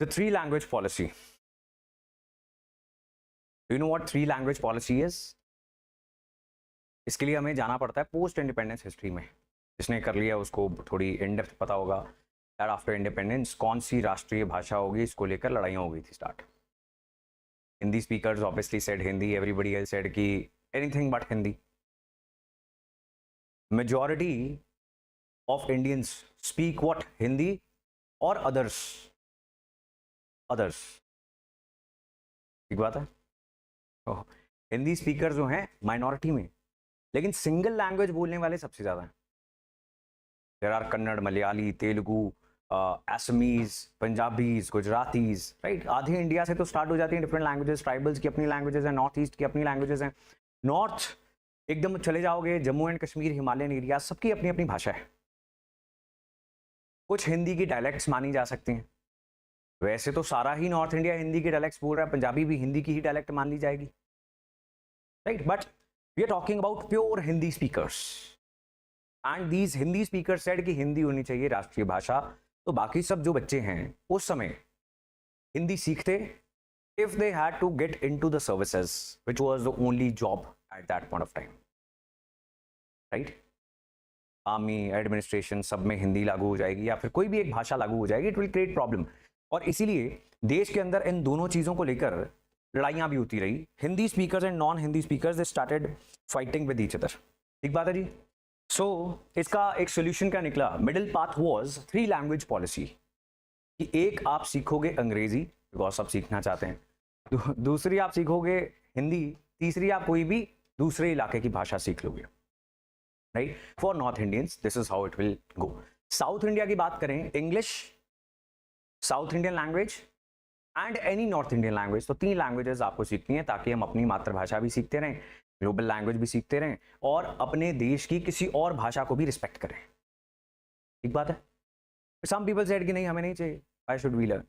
The three language policy. Do you know what three language policy is? इसके लिए हमें जाना पड़ता है पोस्ट इंडिपेंडेंस हिस्ट्री में. जिसने कर लिया उसको थोड़ी इन डेप्थ पता होगा दैट आफ्टर इंडिपेंडेंस कौन सी राष्ट्रीय भाषा होगी, इसको लेकर लड़ाइयाँ हो गई थी start. Hindi speakers obviously said Hindi, everybody else said कि anything but Hindi. Majority of Indians speak what, Hindi और अदर्स. ठीक बात है. हिंदी स्पीकर जो हैं माइनॉरिटी में, लेकिन सिंगल लैंग्वेज बोलने वाले सबसे ज्यादा हैं. There are Kannada, Malayali, Telugu, Assamese, Punjabis, Gujaratis, right. आधे इंडिया से तो स्टार्ट हो जाती हैं डिफरेंट लैंग्वेजेस. ट्राइबल्स की अपनी लैंग्वेजेस हैं, नॉर्थ ईस्ट की अपनी लैंग्वेजेस हैं. नॉर्थ एकदम चले जाओगे, Jammu and Kashmir, Himalayan area, सबकी अपनी अपनी भाषा है. कुछ हिंदी की डायलेक्ट्स मानी जा सकती हैं. वैसे तो सारा ही नॉर्थ इंडिया हिंदी के डायलेक्ट्स बोल रहा है, पंजाबी भी हिंदी की ही डायलेक्ट मान ली जाएगी, right. But we are talking about pure Hindi speakers, and these Hindi speakers said कि हिंदी होनी चाहिए राष्ट्रीय भाषा. तो बाकी सब जो बच्चे हैं उस समय हिंदी सीखते if they had to get into the services which was the only job at that point of time, right. Army, administration, सब में हिंदी लागू हो जाएगी या फिर कोई भी एक भाषा लागू हो जाएगी, इट विल क्रिएट प्रॉब्लम. और इसीलिए देश के अंदर इन दोनों चीजों को लेकर लड़ाइयां भी होती रही. Hindi speakers and non Hindi speakers they started fighting with each other. ठीक बात है जी. सो इसका एक सोल्यूशन क्या निकला? Middle path was three language policy. कि एक आप सीखोगे अंग्रेजी, बिकॉज सब सीखना चाहते हैं. दूसरी आप सीखोगे हिंदी. तीसरी आप कोई भी दूसरे इलाके की भाषा सीख लोगे, right. For north Indians this is how it will go. South India की बात करें, English, south Indian language and any north Indian language. तो तीन लैंग्वेजेस आपको सीखनी है ताकि हम अपनी मातृभाषा भी सीखते रहें, ग्लोबल लैंग्वेज भी सीखते रहें और अपने देश की किसी और भाषा को भी रिस्पेक्ट करें. ठीक बात है. सम पीपल सेड कि नहीं हमें नहीं चाहिए. Why should we learn?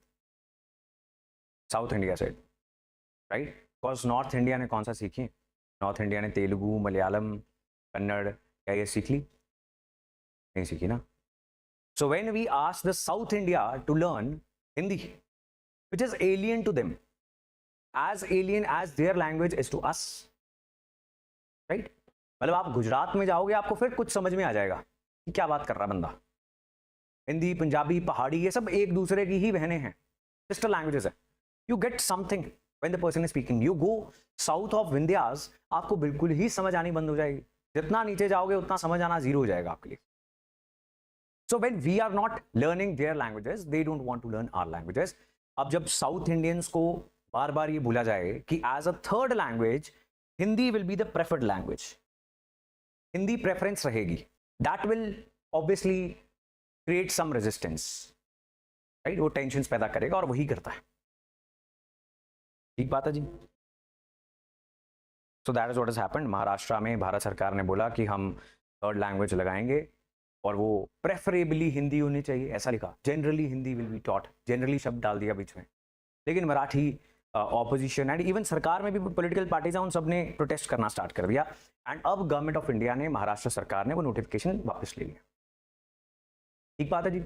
South India said, right. Because North India ने कौन सा सीखी? नॉर्थ इंडिया ने तेलुगु, मलयालम, कन्नड़, क्या ये सीख ली? नहीं सीखी ना. So when we ask the South India to learn Hindi, which is alien to them, as alien as their language is to us, right? मतलब आप गुजरात में जाओगे आपको फिर कुछ समझ में आ जाएगा कि क्या बात कर रहा बंदा. हिंदी, पंजाबी, पहाड़ी, ये सब एक दूसरे की ही बहनें हैं, सिस्टर लैंग्वेजेस है. You get something when the person is speaking. You go south of Vindhyas, आपको बिल्कुल ही समझ आनी बंद हो जाएगी. जितना नीचे जाओगे उतना समझ आना जीरो हो जाएगा आपके लिए. So when we are not learning their languages, they don't want to learn our languages. अब जब साउथ इंडियंस को बार बार ये बोला जाए कि as a third language Hindi will be the preferred language, Hindi preference रहेगी, that will obviously create some resistance, right. वो tension पैदा करेगा और वही करता है. ठीक बात है जी. So that is what has happened. Maharashtra में भारत सरकार ने बोला कि हम थर्ड लैंग्वेज लगाएंगे और वो प्रेफरेबली हिंदी होनी चाहिए, ऐसा लिखा. Generally Hindi will be taught, generally शब्द डाल दिया बीच में. लेकिन मराठी, ऑपोजिशन एंड इवन सरकार में भी पॉलिटिकल पार्टीज हैं, उन सब ने प्रोटेस्ट करना स्टार्ट कर दिया. एंड अब गवर्नमेंट ऑफ इंडिया ने, महाराष्ट्र सरकार ने वो नोटिफिकेशन वापस ले लिया. ठीक बात है जी.